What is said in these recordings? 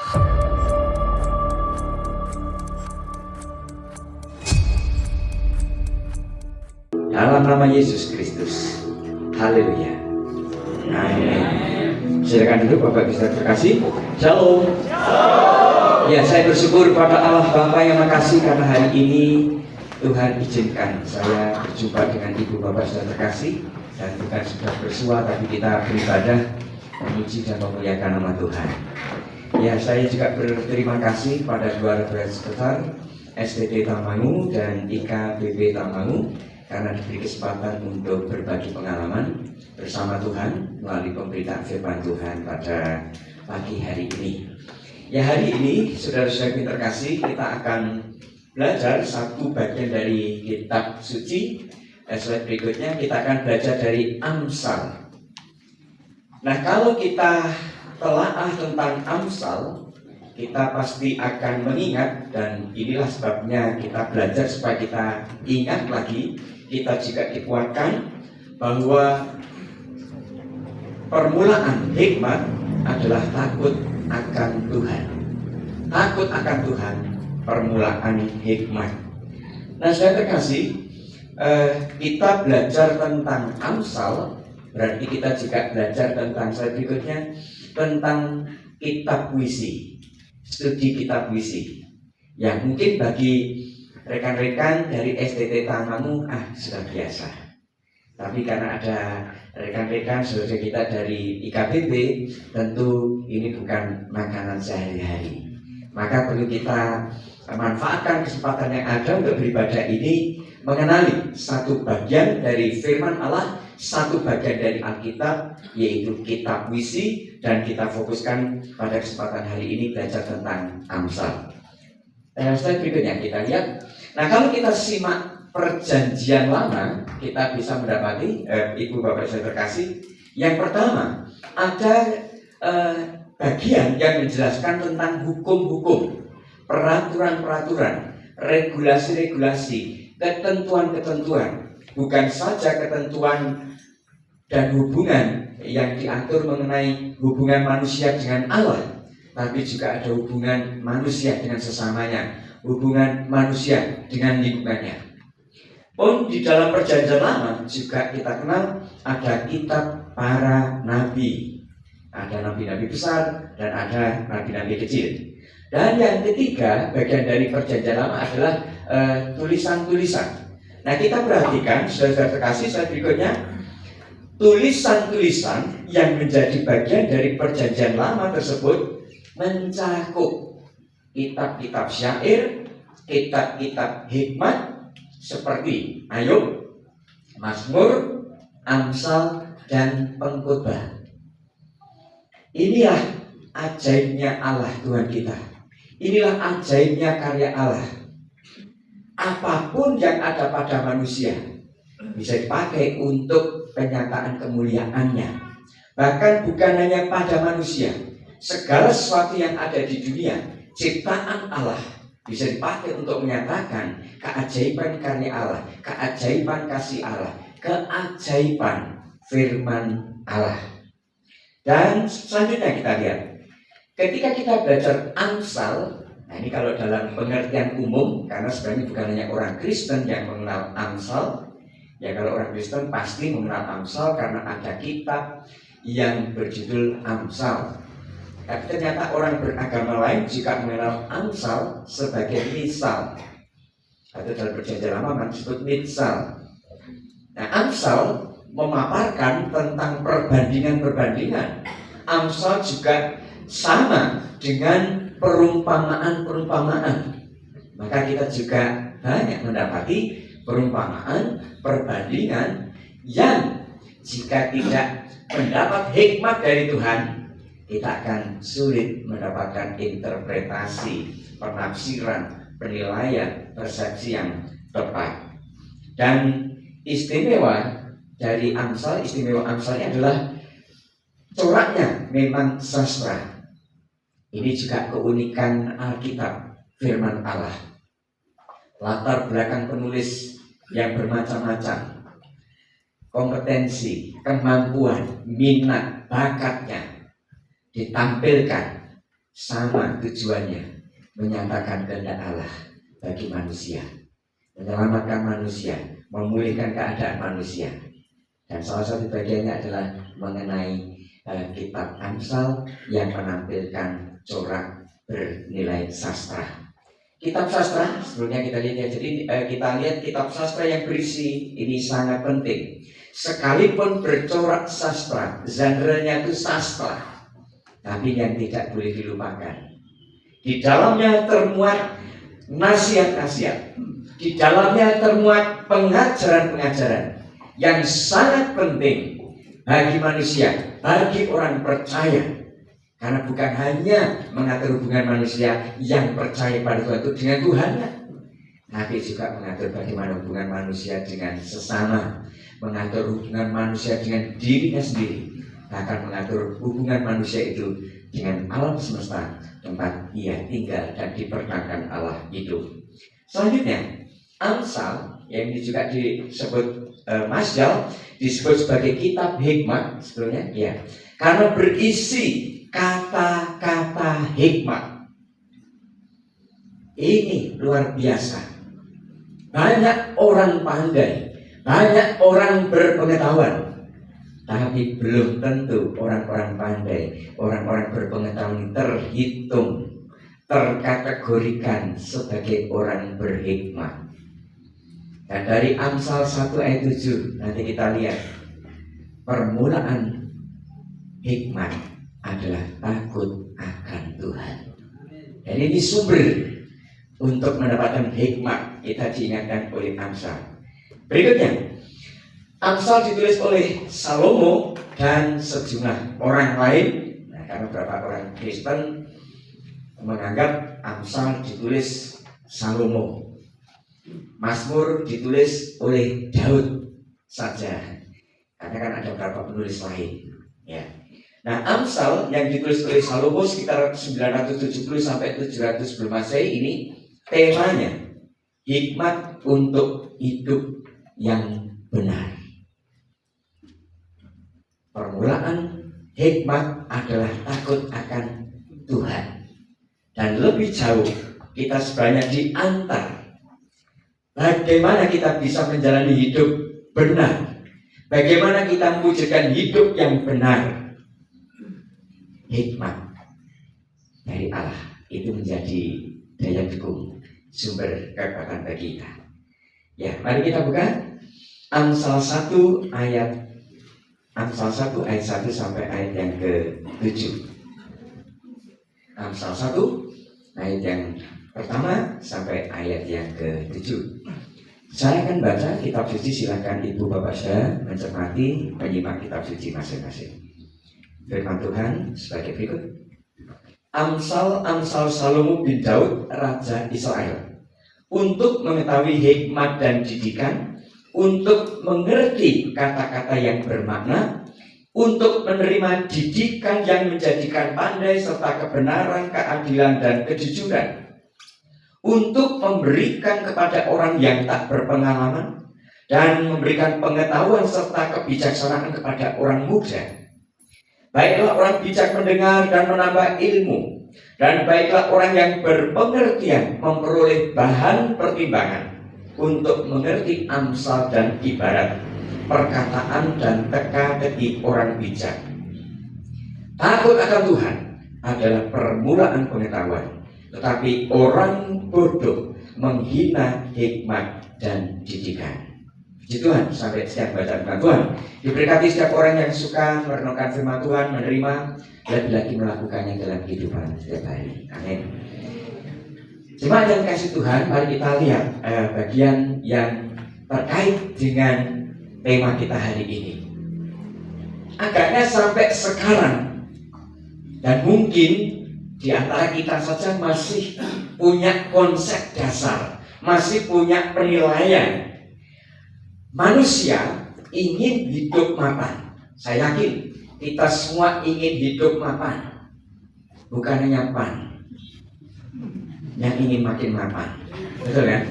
Dalam nama Yesus Kristus. Haleluya. Amin. Silakan duduk Bapak bisa terkasih. Shalom. Ya, saya bersyukur pada Allah Bapa yang makasih karena hari ini Tuhan izinkan saya berjumpa dengan Ibu Bapak sudah terkasih, dan bukan sudah bersua tapi kita beribadah memuji dan memuliakan nama Tuhan. Ya, saya juga berterima kasih pada dua rekan besar STT Tamangu dan IKBB Tamangu karena diberi kesempatan untuk berbagi pengalaman bersama Tuhan melalui pemberitaan firman Tuhan pada pagi hari ini. Ya, hari ini saudara-saudara yang terkasih, kita akan belajar satu bagian dari kitab suci. Slide berikutnya kita akan belajar dari Amsal. Nah, kalau kita telaah tentang Amsal, kita pasti akan mengingat, dan inilah sebabnya kita belajar supaya kita ingat lagi, kita juga dikuatkan bahwa permulaan hikmat adalah takut akan Tuhan. Takut akan Tuhan, permulaan hikmat. Nah, saya terkasih, kita belajar tentang Amsal, berarti kita juga belajar tentang slide berikutnya, tentang kitab puisi, studi kitab puisi. Yang mungkin bagi rekan-rekan dari STT Tamangu sudah biasa. Tapi karena ada rekan-rekan saudara kita dari IKBB, tentu ini bukan makanan sehari-hari. Maka perlu kita manfaatkan kesempatan yang ada untuk beribadah ini, mengenali satu bagian dari firman Allah, satu bagian dari Alkitab, yaitu kitab puisi, dan kita fokuskan pada kesempatan hari ini belajar tentang Amsal. Dan slide berikutnya kita lihat. Nah, kalau kita simak perjanjian lama, kita bisa mendapati, Ibu Bapak saya terkasih, yang pertama ada bagian yang menjelaskan tentang hukum-hukum, peraturan-peraturan, regulasi-regulasi, ketentuan-ketentuan. Bukan saja ketentuan dan hubungan yang diatur mengenai hubungan manusia dengan Allah, tapi juga ada hubungan manusia dengan sesamanya, hubungan manusia dengan lingkungannya. Pun di dalam perjanjian lama juga kita kenal ada kitab para nabi. Ada nabi-nabi besar dan ada nabi-nabi kecil. Dan yang ketiga, bagian dari perjanjian lama adalah tulisan-tulisan. Nah, kita perhatikan, saudara terkasih, slide berikutnya. Tulisan-tulisan yang menjadi bagian dari perjanjian lama tersebut mencakup kitab-kitab syair, kitab-kitab hikmat seperti Ayub, Mazmur, Amsal, dan Pengkhotbah. Inilah ajaibnya Allah Tuhan kita. Inilah ajaibnya karya Allah. Apapun yang ada pada manusia bisa dipakai untuk penyataan kemuliaannya. Bahkan bukan hanya pada manusia, segala sesuatu yang ada di dunia, ciptaan Allah, bisa dipakai untuk menyatakan keajaiban karya Allah, keajaiban kasih Allah, keajaiban firman Allah. Dan selanjutnya kita lihat, ketika kita belajar Amsal, nah ini kalau dalam pengertian umum, karena sebenarnya bukan hanya orang Kristen yang mengenal Amsal. Ya, kalau orang Kristen pasti mengenal Amsal karena ada kitab yang berjudul Amsal. Tapi ternyata orang beragama lain juga mengenal Amsal sebagai misal, atau dalam perjanjian lama disebut mitsal. Nah, Amsal memaparkan tentang perbandingan-perbandingan. Amsal juga sama dengan perumpamaan-perumpamaan. Maka kita juga banyak mendapati perumpamaan, perbandingan yang jika tidak mendapat hikmat dari Tuhan, kita akan sulit mendapatkan interpretasi, penafsiran, penilaian, persepsi yang tepat. Dan istimewa dari Amsal, istimewa Amsalnya adalah coraknya memang sastra. Ini juga keunikan Alkitab, firman Allah. Latar belakang penulis yang bermacam-macam, kompetensi, kemampuan, minat, bakatnya ditampilkan sama tujuannya, menyatakan kehendak Allah bagi manusia, menyelamatkan manusia, memulihkan keadaan manusia. Dan salah satu bagiannya adalah mengenai kitab Amsal yang menampilkan corak bernilai sastra. Kitab sastra sebelumnya kita lihat ya. Jadi kita lihat kitab sastra yang berisi ini sangat penting. Sekalipun bercorak sastra, genre-nya itu sastra, tapi yang tidak boleh dilupakan, di dalamnya termuat nasihat-nasihat, di dalamnya termuat pengajaran-pengajaran yang sangat penting bagi manusia, bagi orang percaya. Karena bukan hanya mengatur hubungan manusia yang percaya pada Tuhan itu dengan Tuhannya, tapi juga mengatur bagaimana hubungan manusia dengan sesama, mengatur hubungan manusia dengan dirinya sendiri, bahkan mengatur hubungan manusia itu dengan alam semesta tempat ia tinggal dan diperkenalkan Allah itu. Selanjutnya, Amsal yang juga disebut Mazal disebut sebagai kitab hikmat sebetulnya ya, karena berisi kata-kata hikmat. Ini luar biasa. Banyak orang pandai, banyak orang berpengetahuan, tapi belum tentu orang-orang pandai, orang-orang berpengetahuan terhitung, terkategorikan sebagai orang berhikmat. Dan dari Amsal 1 ayat 7 nanti kita lihat permulaan hikmat adalah takut akan Tuhan. Dan ini sumber untuk mendapatkan hikmat, kita diingatkan oleh Amsal. Berikutnya, Amsal ditulis oleh Salomo dan sejumlah orang lain. Nah, karena beberapa orang Kristen menganggap Amsal ditulis Salomo, Mazmur ditulis oleh Daud saja, karena kan ada beberapa penulis lain ya. Nah, Amsal yang ditulis oleh Salomo sekitar 970 sampai 700 sebelum Masehi ini temanya hikmat untuk hidup yang benar. Permulaan hikmat adalah takut akan Tuhan. Dan lebih jauh kita sebenarnya diantar bagaimana kita bisa menjalani hidup benar, bagaimana kita mewujudkan hidup yang benar. Hikmat dari Allah itu menjadi daya dukung, sumber kekuatan bagi kita. Ya, mari kita buka Amsal 1 ayat 1 sampai ayat yang ke-7. Amsal 1 ayat yang pertama sampai ayat yang ke-7. Saya akan baca kitab suci, silakan Ibu Bapak saudara mencermati, menyimak kitab suci masing-masing. Firman Tuhan sebagai berikut. Amsal Salomo bin Daud Raja Israel, untuk mengetahui hikmat dan didikan, untuk mengerti kata-kata yang bermakna, untuk menerima didikan yang menjadikan pandai serta kebenaran, keadilan dan kejujuran, untuk memberikan kepada orang yang tak berpengalaman dan memberikan pengetahuan serta kebijaksanaan kepada orang muda. Baiklah orang bijak mendengar dan menambah ilmu, dan baiklah orang yang berpengertian memperoleh bahan pertimbangan untuk mengerti amsal dan ibarat, perkataan dan teka-teki orang bijak. Takut akan Tuhan adalah permulaan pengetahuan, tetapi orang bodoh menghina hikmat dan didikan. Puji Tuhan, sampai setiap bacaan firman Tuhan diberkati setiap orang yang suka merenungkan firman Tuhan, menerima, lebih lagi melakukannya dalam kehidupan setiap hari. Amin. Jemaat yang kasih Tuhan, mari kita lihat bagian yang terkait dengan tema kita hari ini. Agaknya sampai sekarang, dan mungkin di antara kita saja masih punya konsep dasar, masih punya penilaian. Manusia ingin hidup mapan. Saya yakin kita semua ingin hidup mapan, bukan hanya pan yang ingin makin mapan, betul kan?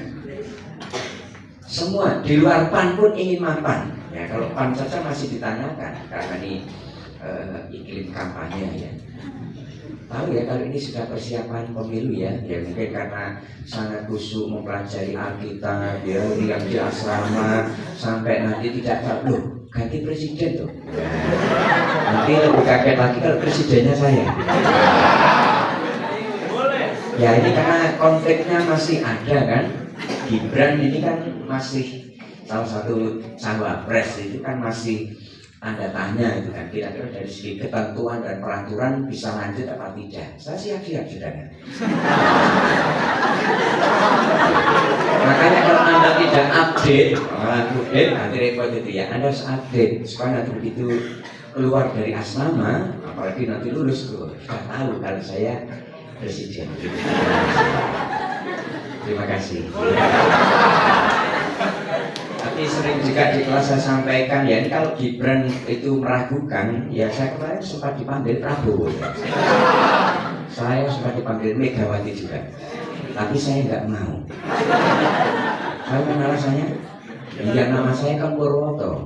Semua di luar pan pun ingin mapan. Ya, kalau pan saja masih ditanyakan karena ini iklim kampanye ya. tahu ya kalau ini sudah persiapan pemilu ya mungkin karena sangat khusyuk mempelajari Alkitab ya, yang di asrama sampai nanti tidak tahu loh ganti presiden tuh. Nanti lebih kaget lagi kalau presidennya saya. Ya ini karena konfliknya masih ada kan. Gibran ini kan masih salah satu cawapres, itu kan masih tanda tanya itu kan, kira-kira dari segi ketentuan dan peraturan bisa lanjut apa tidak. Saya siap-siap saudara. Makanya kalau Anda tidak update nanti repot itu ya. Anda harus update supaya nanti begitu keluar dari asrama, apalagi nanti lulus tuh sudah tahu kalau saya presiden. Terima kasih. Tapi sering juga di kelas saya sampaikan ya, ini kalau Gibran itu meragukan, ya saya kemarin sempat dipanggil Prabowo. Saya sempat dipanggil Megawati juga, tapi saya nggak mau. Saya mana alasannya? Ya nama saya kan Purwoto,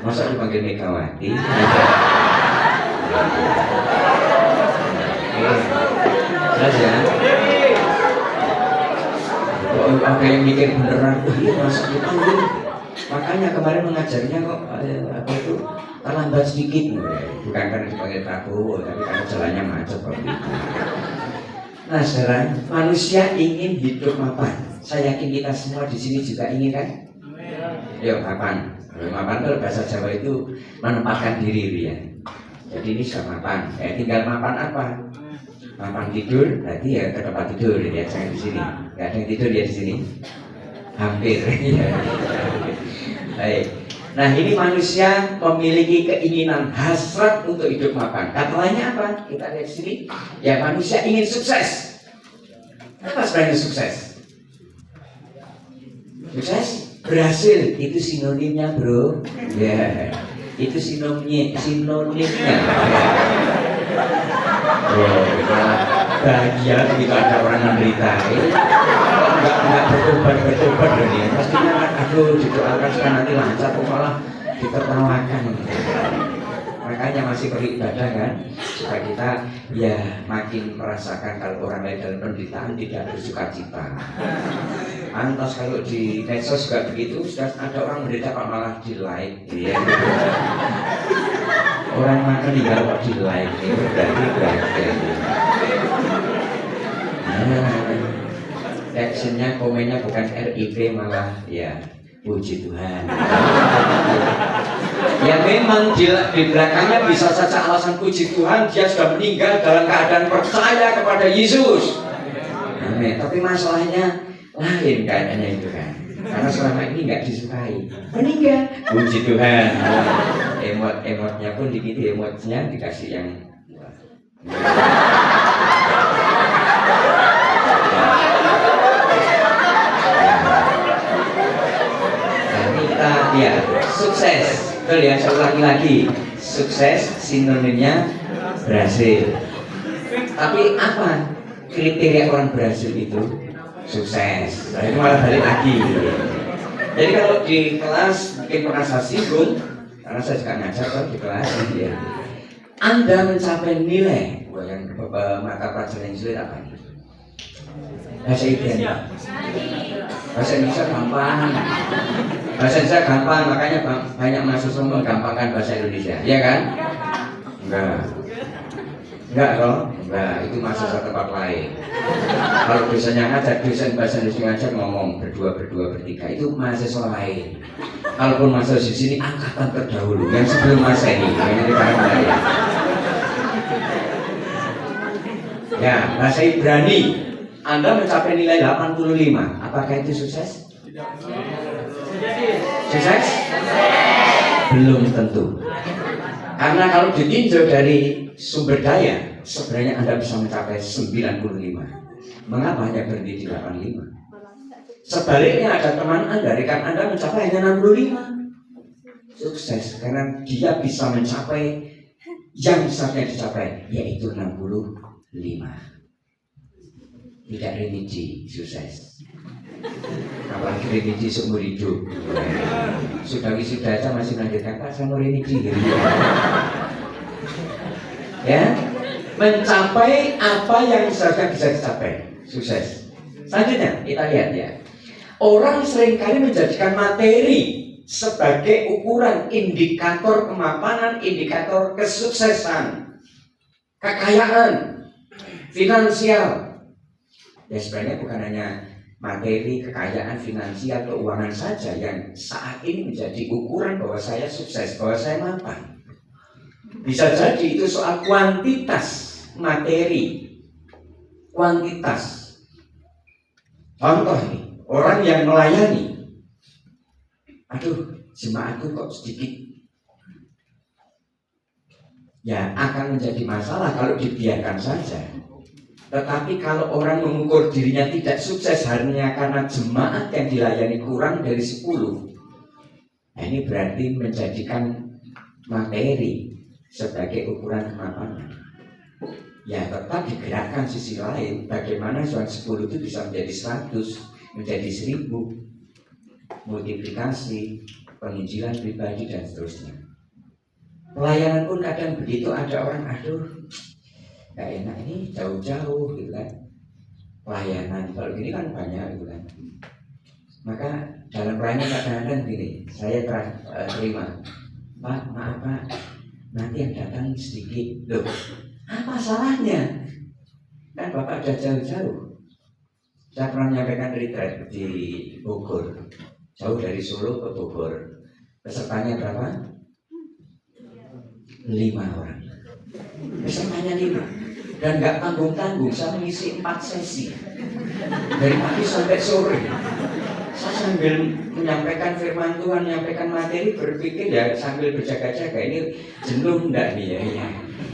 masa dipanggil Megawati? Jelas ya? Oh, ada yang mikir beneran, masa dipanggil? Makanya kemarin mengajarnya kok apa itu terlambat sedikit, bukan karena dipanggil Prabowo, tapi karena jalannya macet waktu itu. Nah sekarang manusia ingin hidup mapan. Saya yakin kita semua di sini juga ingin kan? Yo mapan. Mapan kalau bahasa Jawa itu menempatkan diri ya. Jadi ini sudah mapan. Tinggal mapan apa? Mapan tidur, berarti ya ke tempat tidur ya, jangan di sini. Gak ada yang tidur ya di sini. Hampir. Baik. Nah ini manusia memiliki keinginan hasrat untuk hidup mapan. Kata lainnya apa? Kita lihat di sini. Ya manusia ingin sukses. Apa sebenarnya sukses? Sukses? Berhasil. Itu sinonimnya bro. Ya. Itu sinonimnya. Oh, bahagia ketika ada orang menderita. Enggak bertobat ini. Pastinya aduh didoakan supaya nanti lancar, kok malah ditertawakan. Makanya masih beribadah kan, supaya kita ya makin merasakan kalau orang lain dalam penderitaan tidak bersuka cita. Antas kalau di medsos juga begitu, sudah ada orang menderita kok malah di like, ya. Orang makan tinggal kok di like, itu berarti bahagia. Captionnya, komennya bukan RIP malah ya puji Tuhan. Ya memang di belakangnya bisa saja alasan puji Tuhan, dia sudah meninggal dalam keadaan percaya kepada Yesus. Amin. Tapi masalahnya lain keadaannya itu kan, karena selama ini nggak disukai. Meninggal puji Tuhan. Emotnya pun dikit, emotnya dikasih yang ya, sukses. Betul ya, sekali lagi sukses sinonimnya berhasil. Tapi apa kriteria orang berhasil itu? Sukses. Nah, itu malah balik lagi. Jadi kalau di kelas mungkin pernah saya singgung, karena saya juga ngajar kalau di kelas ya. Anda mencapai nilai, yang mata pelajaran yang sulit apa ini? Bahasa Ibrani. Bahasa Indonesia gampang. Bahasa Indonesia gampang, makanya banyak mahasiswa menggampangkan bahasa Indonesia, ya kan? Enggak toh? Enggak, itu mahasiswa tempat lain. Kalau dosennya ngajar, dosen bahasa Indonesia ngajar ngomong berdua, bertiga, itu mahasiswa lain. Kalaupun mahasiswa di sini angkatan terdahulu, yang sebelum masa ini, yang ini barang ya. Ya, bahasa Ibrani, Anda mencapai nilai 85, apakah itu sukses? Sukses? Belum tentu. Karena kalau ditinjau dari sumber daya, sebenarnya Anda bisa mencapai 95. Mengapa hanya berhenti di 85? Sebaliknya ada teman Anda, rekan Anda mencapai hanya 65. Sukses, karena dia bisa mencapai yang seharusnya dicapai, yaitu 65. Tidak remedi, sukses. Apalagi remedi seumur hidup. Sudah wisuda aja masih melanjutkan, Pak saya mau remedi gitu. Ya, mencapai apa yang seharusnya bisa dicapai. Sukses. Selanjutnya kita lihat ya. Orang seringkali menjadikan materi sebagai ukuran indikator kemapanan, indikator kesuksesan, kekayaan, finansial. Ya sebenarnya bukan hanya materi, kekayaan, finansial, keuangan saja yang saat ini menjadi ukuran bahwa saya sukses, bahwa saya mapan. Bisa jadi itu soal kuantitas materi, kuantitas. Contoh nih, orang yang melayani, aduh jemaatku kok sedikit, ya akan menjadi masalah kalau dibiarkan saja. Tetapi kalau orang mengukur dirinya tidak sukses hanya karena jemaat yang dilayani kurang dari 10, nah ini berarti menjadikan materi sebagai ukuran kemapanan. Ya tetap digerakkan sisi lain, bagaimana soal 10 itu bisa menjadi 100, menjadi 1000, multiplikasi, penginjilan pribadi dan seterusnya. Pelayanan pun kadang begitu, ada orang aduh gak enak ini jauh-jauh gitu kan. Pelayanan kalau gini kan banyak gitu kan. Maka dalam pelayanan kadang-kadang gini, saya terima, Pak maaf Pak, nanti yang datang sedikit. Loh apa salahnya? Kan Bapak udah jauh-jauh. Saya pernah menyampaikan retreat di Bogor, jauh dari Solo ke Bogor. Pesertanya berapa? 5 orang. Pesertanya 5. Dan gak tanggung-tanggung, saya mengisi 4 sesi dari pagi sampai sore. Saya sambil menyampaikan firman Tuhan, menyampaikan materi, berpikir ya sambil berjaga-jaga, ini jenuh enggak nih ya.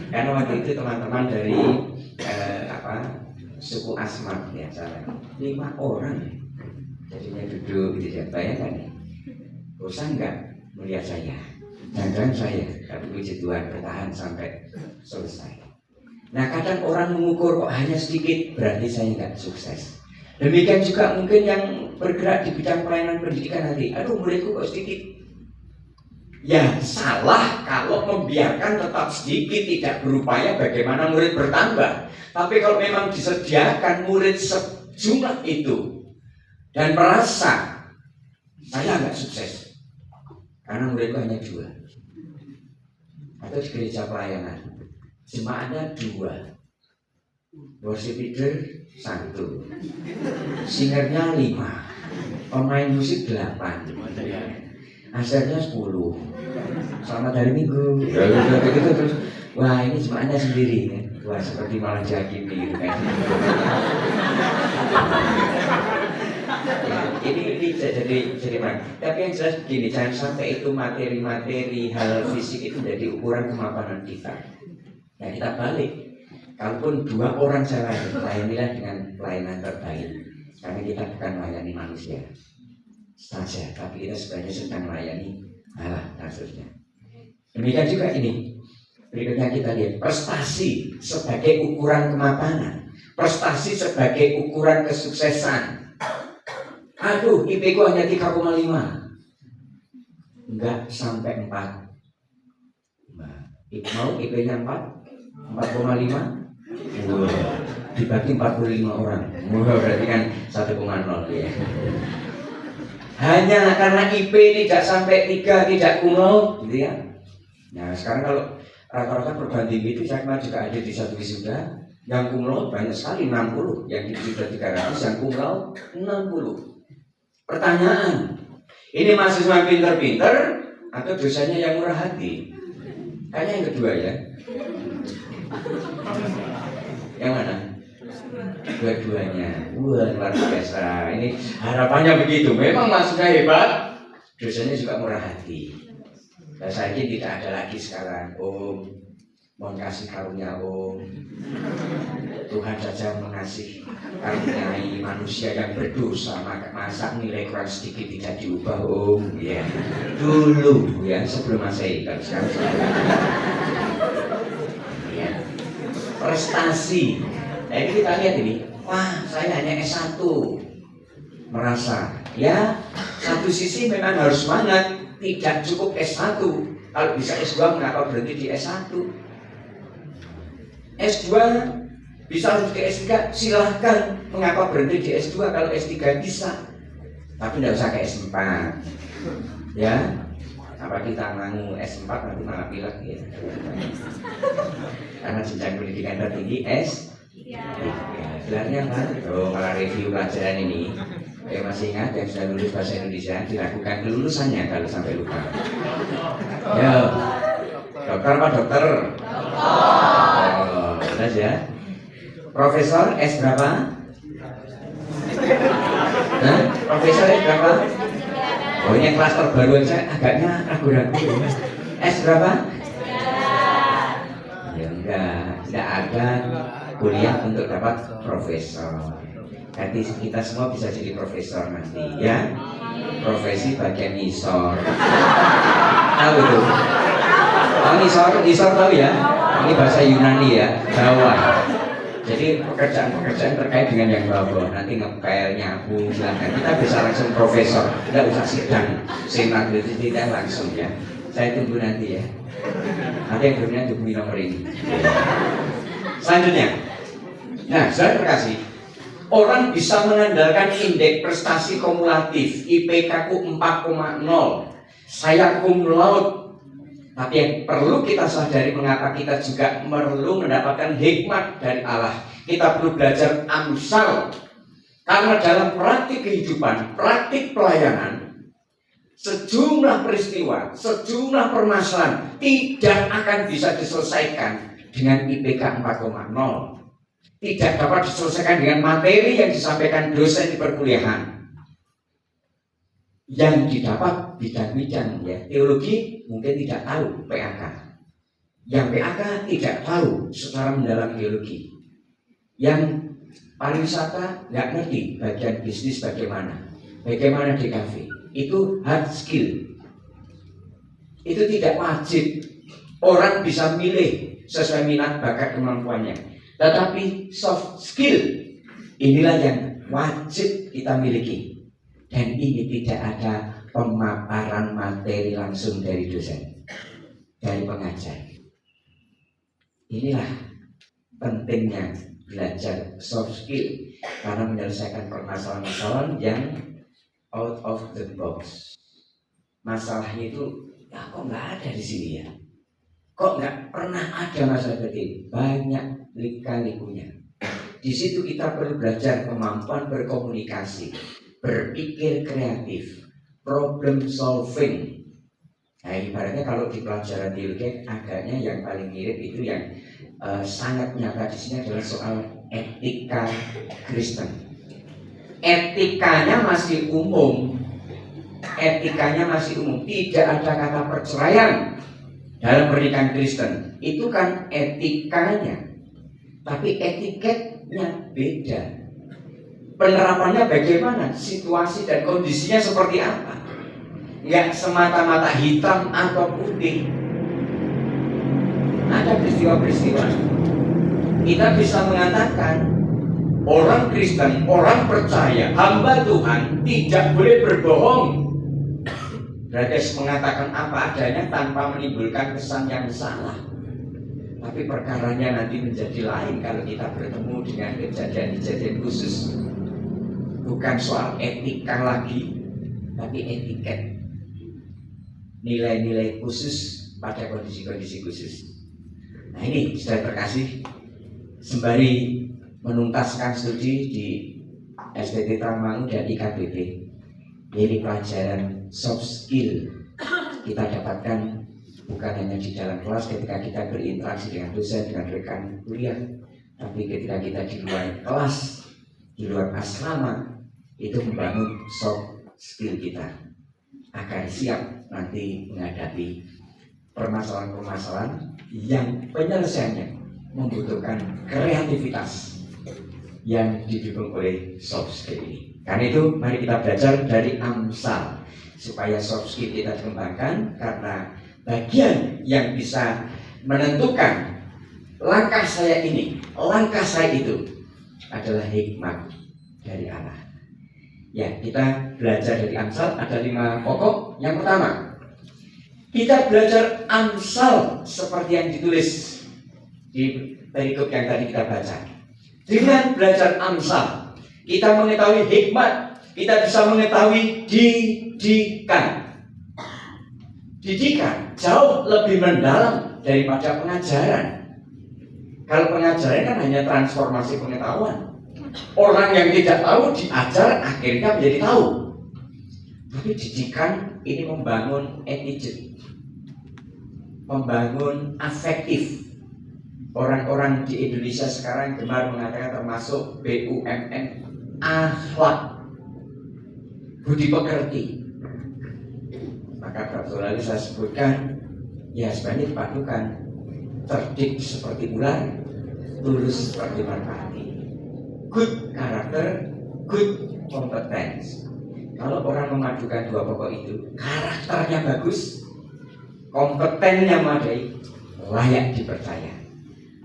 Karena waktu itu teman-teman dari suku Asmat ya, 5 orang jadinya duduk gitu ya, bayangkan ya. Bosan enggak melihat saya? Jangan saya, tapi puji Tuhan bertahan sampai selesai. Nah kadang orang mengukur kok hanya sedikit, berarti saya enggak sukses. Demikian juga mungkin yang bergerak di bidang pelayanan pendidikan nanti, aduh muridku kok sedikit. Ya salah kalau membiarkan tetap sedikit, tidak berupaya bagaimana murid bertambah. Tapi kalau memang disediakan murid sejumlah itu dan merasa saya nggak sukses karena muridku hanya 2, atau di gereja pelayanan jemaatnya 2, worship leader 1, singernya 5, pemain musik 8, asernya 10. Selamat hari Minggu. Begitu terus. Wah ini jemaatnya sendiri kan. Wah seperti malah Jakimi gitu kan. Ini jadi mana? Tapi yang jelas begini, jangan sampai itu materi-materi hal fisik itu menjadi ukuran kemapanan kita. Nah kita balik. Kalaupun 2 orang saya layanilah dengan pelayanan terbaik. Karena kita bukan melayani manusia saja, tapi kita sebenarnya sedang melayani Allah maksudnya. Demikian juga ini. Berikutnya kita lihat prestasi sebagai ukuran kemapanan, prestasi sebagai ukuran kesuksesan. Aduh, IP ku hanya 3,5, enggak sampai 4. Mau IP-nya 4,5, dibagi 45 orang. Berarti kan 1,0 ya. Hanya karena IP tidak sampai 3, tidak kuno gitu ya. Nah sekarang kalau rata-rata perguruan tinggi itu saya kemarin juga ada di satu wisuda, yang kumlaut banyak sekali 60, yang sudah 300, yang kumlaut 60. Pertanyaan, ini mahasiswa pinter-pinter atau dosanya yang murah hati? Kayaknya yang kedua ya. Yang mana? Dua-duanya. Wah luar biasa. Ini harapannya begitu. Memang maksudnya hebat, dosanya juga murah hati. Dan saya ini tidak ada lagi sekarang mau kasih karunia Tuhan saja mengasihi karuniai manusia yang berdosa, masa nilai kurang sedikit tidak diubah ya. Dulu ya sebelum Masehi, kalau sekarang ya. Prestasi. Nah ini kita lihat ini, wah saya hanya S1, merasa ya satu sisi memang harus semangat. Tidak cukup S1, kalau bisa S2 mengapa berhenti di S1? S2 bisa lanjut ke S3, silahkan. Mengapa berhenti di S2 kalau S3 bisa? Tapi tidak usah ke S4 ya. Apa kita mau S4 nanti malah pilek ya. Karena jenjang pendidikan tertinggi S3. Gelarnya apa? Oh, malah review pelajaran ini. Masih ingat yang sudah lulus bahasa Indonesia, dilakukan kelulusannya kalau sampai lupa. Ya, dokter apa dokter? Oh, jelas ya. Profesor S berapa? Nah, profesor S berapa? Oh, ini kelas terbaru aja agaknya ragu-ragu. S berapa? Ya enggak ada kuliah untuk dapat profesor. Nanti kita semua bisa jadi profesor nanti ya. Profesi bagian ngisor. Tahu itu? Oh, ngisor tahu ya? Ini bahasa Yunani ya, Jawa. Jadi pekerjaan-pekerjaan terkait dengan yang bawah. Nanti ngepel, nyapu, silakan. Kita bisa langsung profesor. Tidak usah sidang senat itu tidak langsung ya. Saya tunggu nanti ya. Nanti yang berminat hubungi nomor ini. Selanjutnya, nah saya terkasih. Orang bisa mengandalkan indeks prestasi kumulatif IPK ku 4,0. Saya cum laude. Tapi yang perlu kita sadari mengapa kita juga perlu mendapatkan hikmat dari Allah. Kita perlu belajar Amsal. Karena dalam praktik kehidupan, praktik pelayanan, sejumlah peristiwa, sejumlah permasalahan tidak akan bisa diselesaikan dengan IPK 4,0. Tidak dapat diselesaikan dengan materi yang disampaikan dosen di perkuliahan. Yang didapat bidang-bidang ya, teologi mungkin tidak tahu PAK. Yang PAK tidak tahu secara mendalam teologi. Yang pariwisata nggak ngerti bagian bisnis bagaimana DKV. Itu hard skill. Itu tidak wajib. Orang bisa milih sesuai minat, bakat, kemampuannya. Tetapi soft skill inilah yang wajib kita miliki. Dan ini tidak ada pemaparan materi langsung dari dosen, dari pengajar. Inilah pentingnya belajar soft skill, karena menyelesaikan permasalahan-permasalahan yang out of the box. Masalahnya itu ya kok nggak ada di sini ya? Kok nggak pernah ada masalah seperti banyak lika-likunya. Di situ kita perlu belajar kemampuan berkomunikasi, berpikir kreatif, problem solving. Nah, ibaratnya kalau di pelajaran teologi agaknya yang paling mirip itu yang sangat nyata di sini adalah soal etika Kristen. Etikanya masih umum. Tidak ada kata perceraian dalam pernikahan Kristen. Itu kan etikanya. Tapi etiketnya beda. Penerapannya bagaimana? Situasi dan kondisinya seperti apa? Nggak semata-mata hitam atau putih. Ada peristiwa-peristiwa. Kita bisa mengatakan orang Kristen, orang percaya, hamba Tuhan tidak boleh berbohong. Berarti mengatakan apa adanya tanpa menimbulkan kesan yang salah. Tapi perkaranya nanti menjadi lain kalau kita bertemu dengan kejadian-kejadian khusus. Bukan soal etika lagi, tapi etiket. Nilai-nilai khusus pada kondisi-kondisi khusus. Nah ini sudah terkasih, sembari menuntaskan studi di STT Tangmangu dan IKBP. Ini pelajaran soft skill kita dapatkan bukan hanya di dalam kelas ketika kita berinteraksi dengan dosen, dengan rekan kuliah, tapi ketika kita di luar kelas, di luar asrama, itu membangun soft skill kita agar siap nanti menghadapi permasalahan-permasalahan yang penyelesaiannya membutuhkan kreativitas yang didukung oleh soft skill ini. Karena itu mari kita belajar dari Amsal supaya soft skill kita dikembangkan, karena bagian yang bisa menentukan langkah saya ini, langkah saya itu adalah hikmat dari Allah. Ya, kita belajar dari Amsal ada 5 pokok. Yang pertama, kita belajar Amsal seperti yang ditulis di perikop yang tadi kita baca. Dengan belajar Amsal, kita mengetahui hikmat, kita bisa mengetahui didikan. Didikan jauh lebih mendalam daripada pengajaran. Kalau pengajaran kan hanya transformasi pengetahuan. Orang yang tidak tahu diajar akhirnya menjadi tahu. Tapi didikan ini membangun attitude, membangun afektif. Orang-orang di Indonesia sekarang gemar mengatakan termasuk BUMN, akhlak, budi pekerti. Maka beberapa lalu saya sebutkan, ya sebenarnya dipadukan, cerdik seperti ular, tulus seperti merpati. Good character, good competence. Kalau orang memadukan dua pokok itu, karakternya bagus, kompetennya memadai, layak dipercaya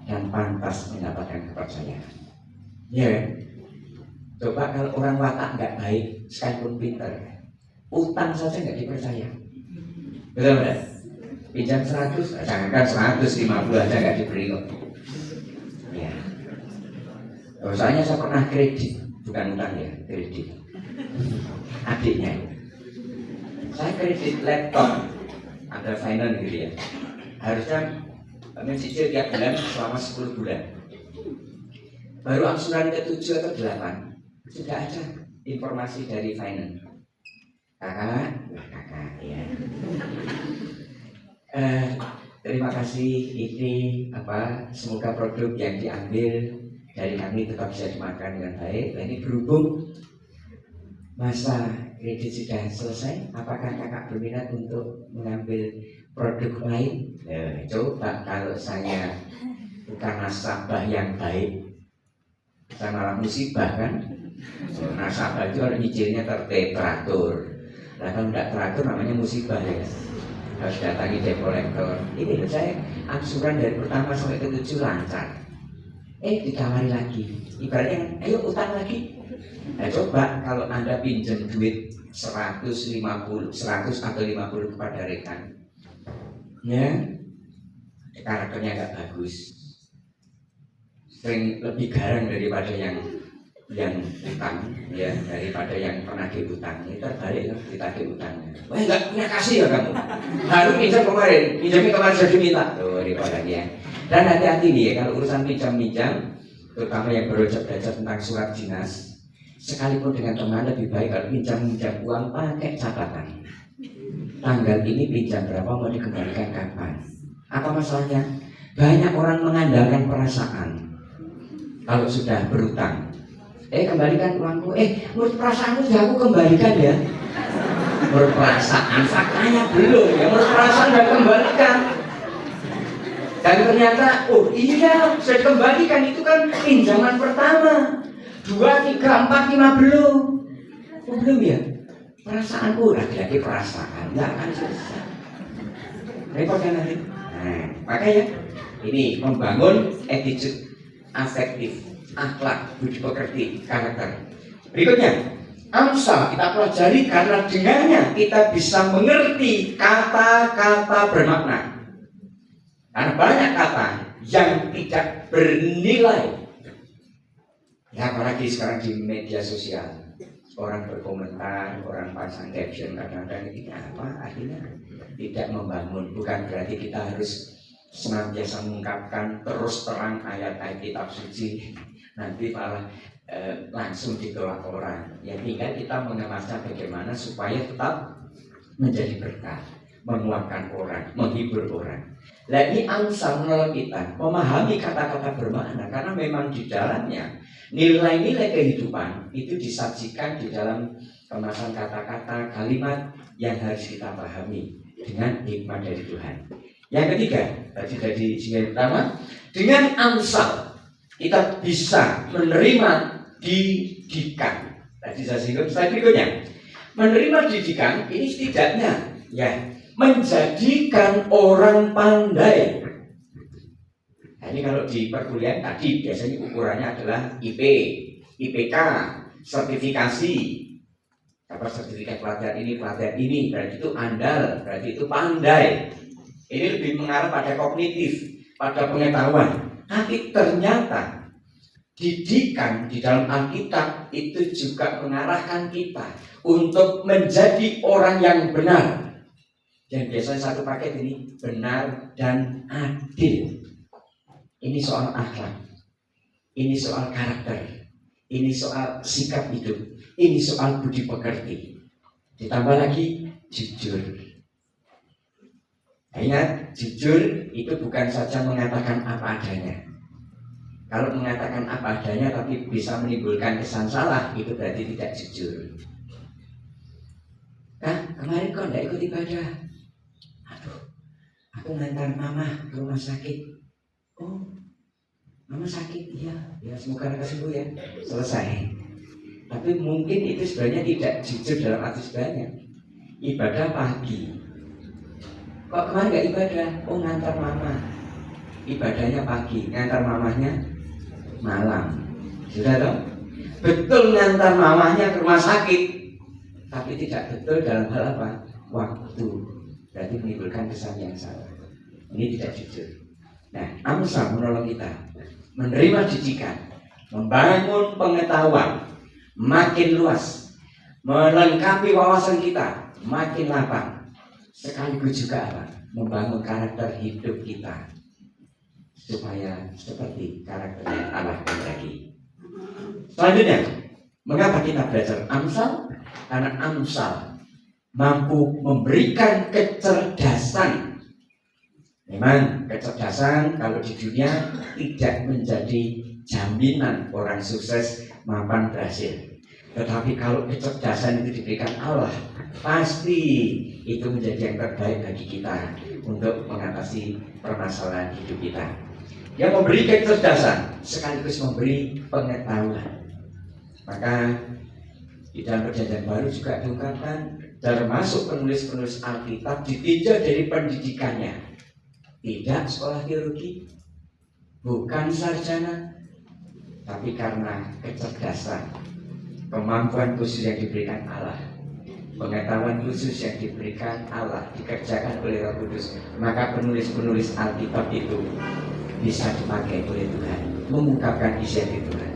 dan pantas mendapatkan kepercayaan. Ya, coba kalau orang watak nggak baik, sekalipun pintar, utang saja nggak dipercaya. Betul nggak? Pinjam 100, jangankan 150 aja nggak diberi kok. Ya. Soalnya saya pernah kredit, bukan utang ya, kredit. Adiknya, saya kredit laptop, ada finance gitu ya. Harusnya mencicil tiap bulan selama 10 bulan. Baru angsuran ke-7 atau 8 sudah ada informasi dari finance. Kakak ya. Terima kasih, ini semoga produk yang diambil dari kami tetap bisa dimakan dengan baik. Nah, ini berhubung masa kredit sudah selesai, apakah kakak berminat untuk mengambil produk lain? Coba kalau saya bukan nasabah yang baik, saya malah musibah kan? Nasabah itu kalau nyicilnya teratur. Nah kalau tidak teratur namanya musibah ya. Harus datangi debt collector. Ini loh, saya angsuran dari pertama sampai ke-7 lancar. Ditawari lagi. Ibaratnya, ayo utang lagi. Nah coba kalau Anda pinjam duit 100 atau 50 kepada rekan, ya karakternya nggak bagus, sering lebih garang daripada yang utang, ya, daripada yang pernah diutang. Ini terbalik kan, ditagih utangnya. Wah nggak punya kasih ya kamu, baru pinjam kemarin sudah diminta. Tuh ribatannya. Dan hati-hati nih ya, kalau urusan pinjam, terutama yang baru belajar tentang surat dinas, sekalipun dengan teman lebih baik kalau pinjam uang pakai catatan. Tanggal ini pinjam berapa, mau dikembalikan kapan? Apa masalahnya? Banyak orang mengandalkan perasaan. Kalau sudah berutang, kembalikan uangku. Menurut perasaanku sudah aku kembalikan ya. Menurut perasaan, faktanya belum ya. Menurut perasaan sudah kembalikan. Dan ternyata, iya sudah dikembalikan, itu kan pinjaman pertama. 2, 3, 4, 5 belum. Belum ya. Perasaanku, lagi-lagi perasaan nggak akan selesai. Repot kan nanti. Nah, makanya ini membangun attitude afektif, akhlak, budi pekerti, karakter. Berikutnya, Amsal kita pelajari karena dengannya kita bisa mengerti kata-kata bermakna. Karena banyak kata yang tidak bernilai. Ya apalagi sekarang di media sosial, orang berkomentar, orang pasang caption, kadang-kadang ini apa artinya tidak membangun. Bukan berarti kita harus senantiasa mengungkapkan terus terang ayat-ayat kitab suci, nanti malah langsung ditolak orang. Ya tinggal kita mengemasnya bagaimana supaya tetap menjadi berkah, menguatkan orang, menghibur orang. Nah ini Amsal menolong kita memahami kata-kata bermakna, karena memang di dalamnya nilai-nilai kehidupan itu disajikan di dalam kemasan kata-kata, kalimat yang harus kita pahami dengan hikmat dari Tuhan. Yang ketiga, tadi dari sini pertama, dengan Amsal kita bisa menerima didikan. Tadi saya singgung slide berikutnya. Menerima didikan ini setidaknya ya menjadikan orang pandai. Nah, ini kalau di perkuliahan tadi biasanya ukurannya adalah IP, IPK, sertifikasi. Apa sertifikat pelatihan ini berarti itu andal, berarti itu pandai. Ini lebih mengarah pada kognitif, pada pengetahuan. Tapi ternyata didikan di dalam Alkitab itu juga mengarahkan kita untuk menjadi orang yang benar. Dan biasanya satu paket ini benar dan adil. Ini soal akhlak, ini soal karakter, ini soal sikap hidup, ini soal budi pekerti. Ditambah lagi jujur. Ingat, jujur itu bukan saja mengatakan apa adanya. Kalau mengatakan apa adanya tapi bisa menimbulkan kesan salah, itu berarti tidak jujur. Kemarin kok tidak ikut ibadah? Aduh, aku ngantar mama ke rumah sakit. Oh, mama sakit? Iya, semoga mereka sembuh ya. Selesai. Tapi mungkin itu sebenarnya tidak jujur dalam arti sebenarnya. Ibadah pagi. Kok kemarin nggak ibadah? Oh, ngantar mama. Ibadahnya pagi, ngantar mamanya malam. Sudah dong? Betul ngantar mamanya ke rumah sakit, tapi tidak betul dalam hal apa? Waktu. Berarti menimbulkan kesan yang salah. Ini tidak jujur. Nah, Amsal menolong kita menerima didikan, membangun pengetahuan makin luas, melengkapi wawasan kita makin lapang, sekaligus juga apa? Membangun karakter hidup kita supaya seperti karakter Allah tadi. Selanjutnya, mengapa kita belajar Amsal? Karena Amsal mampu memberikan kecerdasan. Memang kecerdasan kalau di dunia tidak menjadi jaminan orang sukses mapan berhasil. Tetapi kalau kecerdasan itu diberikan Allah, pasti itu menjadi yang terbaik bagi kita untuk mengatasi permasalahan hidup kita. Yang memberi kecerdasan sekaligus memberi pengetahuan. Maka di dalam Perjanjian Baru juga diungkapkan, termasuk penulis-penulis Alkitab ditinjau dari pendidikannya. Tidak sekolah teologi, bukan sarjana, tapi karena kecerdasan, kemampuan khusus yang diberikan Allah, pengetahuan khusus yang diberikan Allah dikerjakan oleh Roh Kudus, maka penulis-penulis Alkitab itu bisa dipakai oleh Tuhan, mengungkapkan isi hati Tuhan.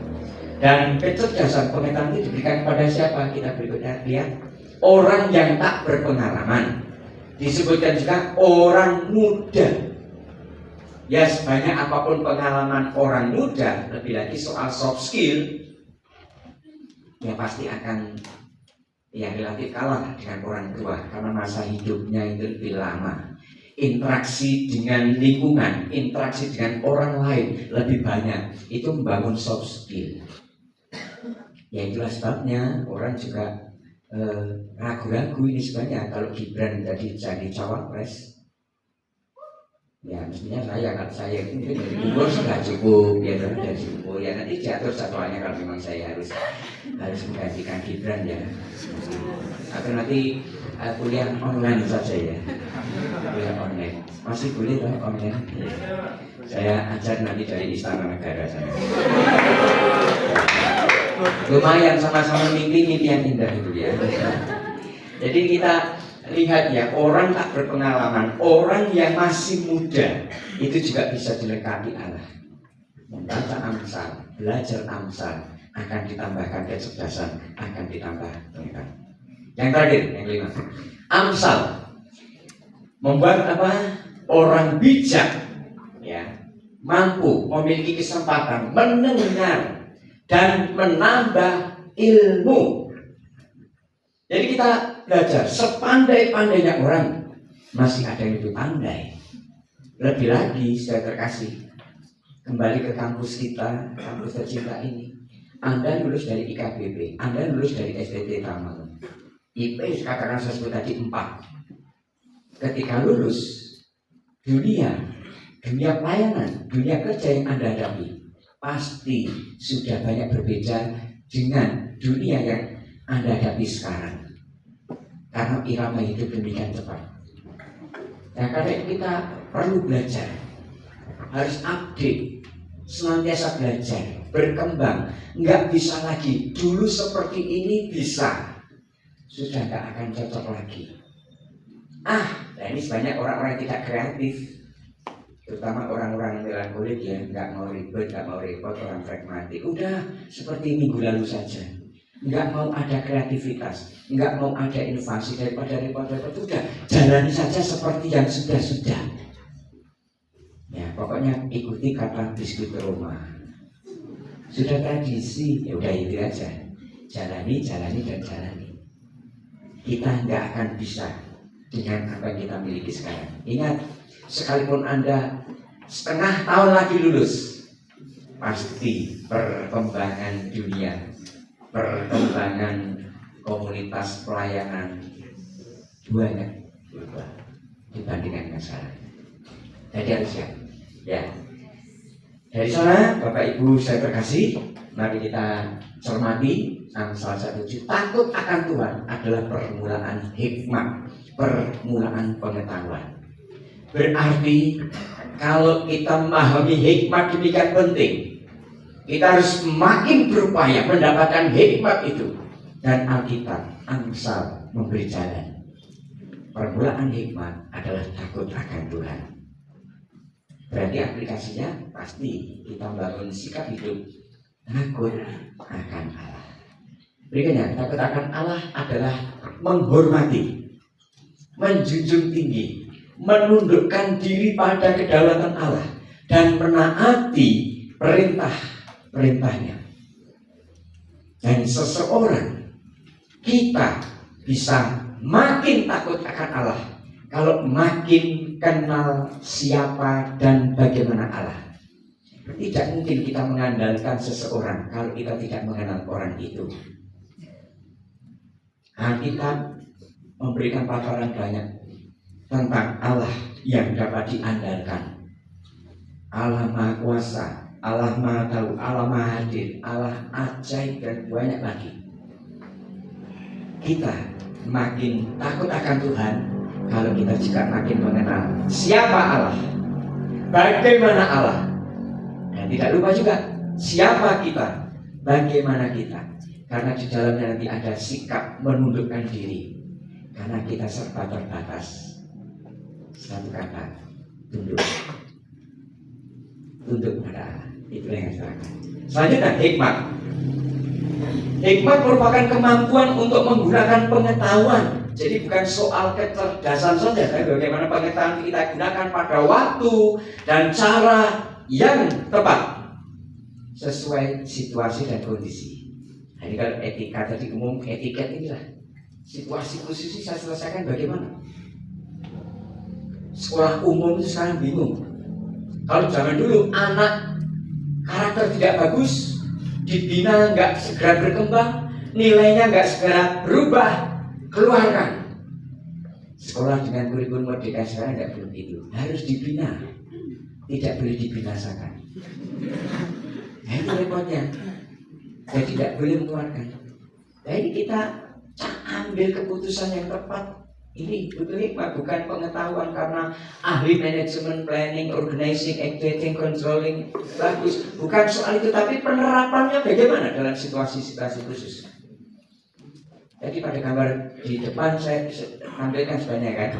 Dan kecerdasan pengetahuan itu diberikan kepada siapa? Kita berikutnya lihat, orang yang tak berpengalaman. Disebutkan juga orang muda. Ya, sebanyak apapun pengalaman orang muda, lebih lagi soal soft skill, ya pasti akan relatif kalah dengan orang tua, karena masa hidupnya itu lebih lama. Interaksi dengan lingkungan, interaksi dengan orang lain lebih banyak. Itu membangun soft skill. Ya, itulah sebabnya orang juga ragu-ragu ini sebenarnya kalau Gibran jadi cawapres. Ya, mestinya kalau saya itu mungkin dari umur sudah cukup, ya sudah cukup. Ya nanti diatur jadwalnya kalau memang saya harus menggantikan Gibran ya. Atau nanti kuliah online saja ya. Kuliah online. Masih boleh kan online? Saya ajar nanti dari Istana Negara sana. Lumayan sama-sama mimpi yang indah itu ya. Jadi kita lihat ya, orang tak berpengalaman, orang yang masih muda itu juga bisa dilengkapi Allah. Membaca Amsal, belajar Amsal, akan ditambahkan kecerdasan, akan ditambah pengetahuan. Yang terakhir, yang kelima, Amsal membuat apa? Orang bijak ya mampu memiliki kesempatan mendengar dan menambah ilmu. Jadi kita belajar, sepandai-pandainya orang masih ada yang lebih pandai. Lebih lagi, sudah terkasih, kembali ke kampus kita, kampus tercinta ini. Anda lulus dari IKBP, Anda lulus dari STT Taman, IP katakan saya sebut tadi 4. Ketika lulus, dunia pelayanan, dunia kerja yang Anda hadapi pasti sudah banyak berbeda dengan dunia yang Anda hadapi sekarang. Karena irama hidup demikian cepat. Nah, karena itu kita perlu belajar, harus update, senantiasa belajar, berkembang. Nggak bisa lagi dulu seperti ini bisa, sudah nggak akan cocok lagi. Nah ini banyak orang-orang yang tidak kreatif. terutama orang-orang melankolik ya, nggak mau ribet, nggak mau repot, orang pragmatik. Udah seperti minggu lalu saja, nggak mau ada kreativitas, nggak mau ada inovasi, daripada repot-repot. Udah jalani saja seperti yang sudah-sudah. Ya pokoknya ikuti kata biskuit Roma. Sudah tradisi, ya udah itu aja. Jalani, jalani dan jalani. Kita nggak akan bisa dengan apa yang kita miliki sekarang. Ingat, sekalipun Anda setengah tahun lagi lulus, pasti perkembangan dunia, perkembangan komunitas pelayanan banyak berubah dibandingkan yang sekarang. Jadi harus ya. Dari sana, Bapak Ibu saya terkasih, mari kita cermati salah satu takut akan Tuhan adalah permulaan hikmat, permulaan pengetahuan. Berarti kalau kita memahami hikmat demikian penting, kita harus makin berupaya mendapatkan hikmat itu. Dan Alkitab Amsal memberi jalan. Permulaan hikmat adalah takut akan Tuhan. Berarti aplikasinya pasti kita membangun sikap hidup takut akan Allah. Berikutnya, takut akan Allah adalah menghormati, menjunjung tinggi, menundukkan diri pada kedaulatan Allah dan menaati perintah-perintahnya. Dan seseorang kita bisa makin takut akan Allah kalau makin kenal siapa dan bagaimana Allah. Tidak mungkin kita mengandalkan seseorang kalau kita tidak mengenal orang itu. Alkitab memberikan paparan banyak tentang Allah yang dapat diandalkan. Allah Maha Kuasa, Allah Maha Tahu, Allah Maha Hadir, Allah ajaib dan banyak lagi. Kita makin takut akan Tuhan kalau kita juga makin mengenal siapa Allah, bagaimana Allah. Dan tidak lupa juga siapa kita, bagaimana kita. Karena di dalamnya nanti ada sikap menundukkan diri. Karena kita serba terbatas. Satu kata, tunduk. Tunduk pada Allah. Itulah yang saya katakan. Selanjutnya, hikmat. Hikmat merupakan kemampuan untuk menggunakan pengetahuan. Jadi bukan soal kecerdasan saja, tapi bagaimana pengetahuan kita gunakan pada waktu dan cara yang tepat sesuai situasi dan kondisi. Jadi kalau etika tadi umum, etiket inilah situasi khusus saya selesaikan bagaimana. Sekolah umum itu sekarang bingung. Kalau zaman dulu anak karakter tidak bagus, dibina nggak segera berkembang, nilainya nggak segera berubah, keluarkan. Sekolah dengan kurikulum merdeka sekarang nggak begitu, harus dibina, tidak boleh dibinasakan. Nah itu repotnya. Saya tidak boleh mengeluarkan. Jadi kita ambil keputusan yang tepat. Ini betul hikmat, bukan pengetahuan karena ahli manajemen, planning, organizing, activating, controlling bagus. Bukan soal itu, tapi penerapannya bagaimana dalam situasi-situasi khusus. Jadi pada gambar di depan saya tampilkan sebenarnya kan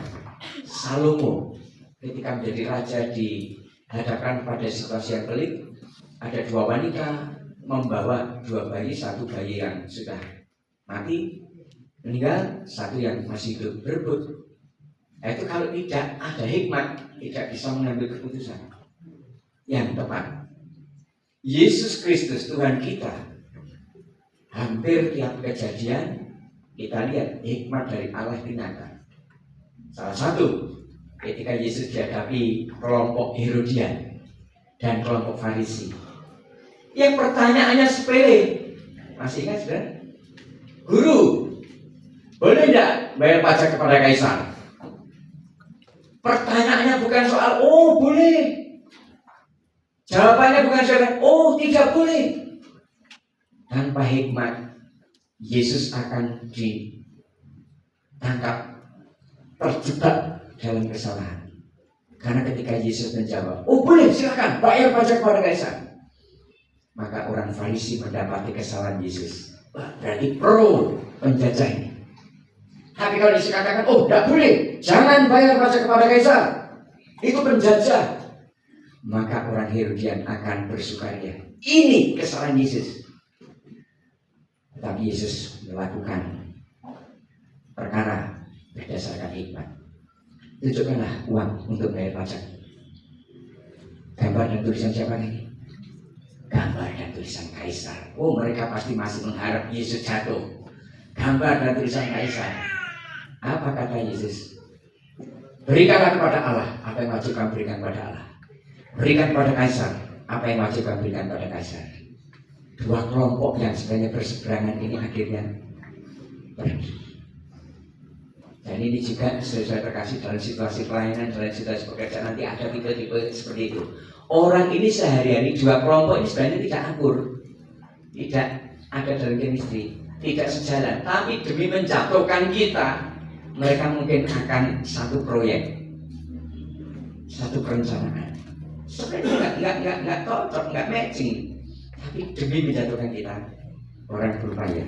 Salomo ketika menjadi raja dihadapkan pada situasi yang pelik. Ada dua wanita membawa dua bayi, satu bayi yang sudah mati meninggal, satu yang masih hidup berebut. Itu kalau tidak ada hikmat, tidak bisa mengambil keputusan yang tepat. Yesus Kristus Tuhan kita, hampir tiap kejadian kita lihat hikmat dari Allah nyata. Salah satu ketika Yesus dihadapi kelompok Herodian dan kelompok Farisi. Yang pertanyaannya sepele. Masih ingat sudah? Guru, boleh tidak bayar pajak kepada Kaisar? Pertanyaannya bukan soal oh boleh. Jawabannya bukan soal oh tidak boleh. Tanpa hikmat Yesus akan ditangkap, terjebak dalam kesalahan. Karena ketika Yesus menjawab, oh boleh silakan bayar pajak kepada Kaisar, maka orang Farisi mendapati kesalahan Yesus. Wah, berarti pro penjajah ini. Tapi kalau Yesus katakan, oh tidak boleh, jangan bayar pajak kepada Kaisar, itu penjajah, maka orang Herodian akan bersukaria. Ini kesalahan Yesus. Tetapi Yesus melakukan perkara berdasarkan hikmat. Tunjukkanlah uang untuk bayar pajak. Gambar dan tulisan siapa lagi? Gambar dan tulisan kaisar. Oh, mereka pasti masih mengharap Yesus jatuh. Gambar dan tulisan kaisar. Apa kata Yesus? Berikanlah kepada Allah apa yang wajib kamu berikan kepada Allah. Berikan kepada kaisar apa yang wajib kamu berikan kepada kaisar. Dua kelompok yang sebenarnya berseberangan ini akhirnya pergi. Dan ini juga saya terkasih dalam situasi pelayanan, dalam situasi pekerjaan nanti ada tipe-tipe seperti itu. Orang ini sehari-hari dua kelompok ini sebenarnya tidak akur, tidak ada dalam chemistry, tidak sejalan. Tapi demi menjatuhkan kita, mereka mungkin akan satu proyek, satu perencanaan. Sebenarnya nggak cocok, nggak matching. Tapi demi menjatuhkan kita, orang berupaya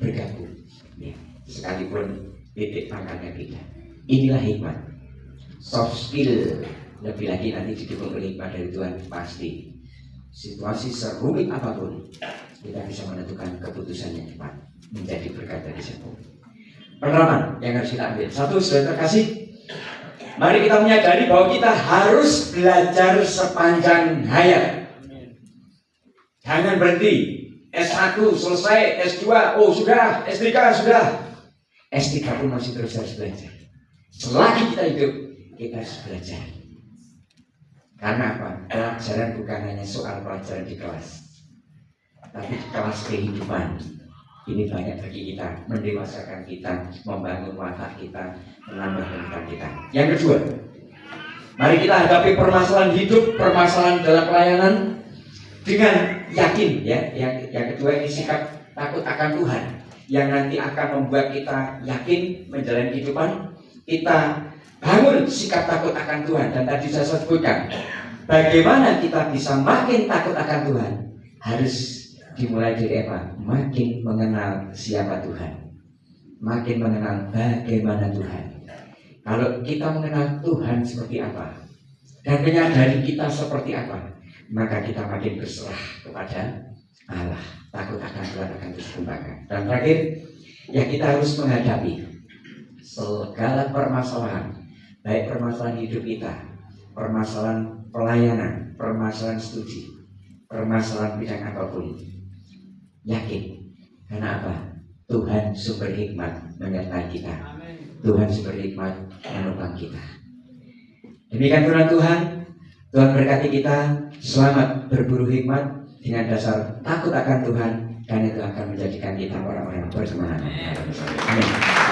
bergabung, ya, sekalipun titik pangkalnya beda. Inilah hikmat. Soft skill lebih lagi nanti didukung oleh hikmat dari Tuhan pasti. Situasi serumit apapun, kita bisa menentukan keputusan yang tepat menjadi berkat dari siapa. Penerapan yang harus kita ambil. Satu, sudah terkasih. Mari kita menyadari bahwa kita harus belajar sepanjang hayat. Jangan berhenti. S1 selesai, S2, oh sudah, S3 sudah. S3 pun masih terus harus belajar. Selagi kita hidup, kita harus belajar. Karena apa? Pelajaran bukan hanya soal pelajaran di kelas, tapi kelas kehidupan. Ini banyak bagi kita, mendewasakan kita, membangun watak kita, menambah pengetahuan kita. Yang kedua, mari kita hadapi permasalahan hidup, permasalahan dalam pelayanan dengan yakin, ya. Yang kedua ini sikap takut akan Tuhan yang nanti akan membuat kita yakin menjalani kehidupan. Kita bangun sikap takut akan Tuhan. Dan tadi saya sebutkan bagaimana kita bisa makin takut akan Tuhan. Harus dimulai dari apa? Makin mengenal siapa Tuhan, makin mengenal bagaimana Tuhan. Kalau kita mengenal Tuhan seperti apa dan menyadari kita seperti apa, maka kita makin berserah kepada Allah. Takut akan Tuhan akan terus kembangkan. Dan terakhir, ya kita harus menghadapi segala permasalahan, baik permasalahan hidup kita, permasalahan pelayanan, permasalahan studi, permasalahan bidang apapun. Yakin, karena apa? Tuhan sumber hikmat menyertai kita. Tuhan sumber hikmat menopang kita. Demikian firman Tuhan. Tuhan berkati kita. Selamat berburu hikmat dengan dasar takut akan Tuhan, dan itu akan menjadikan kita orang-orang yang berkemenangan. Amin.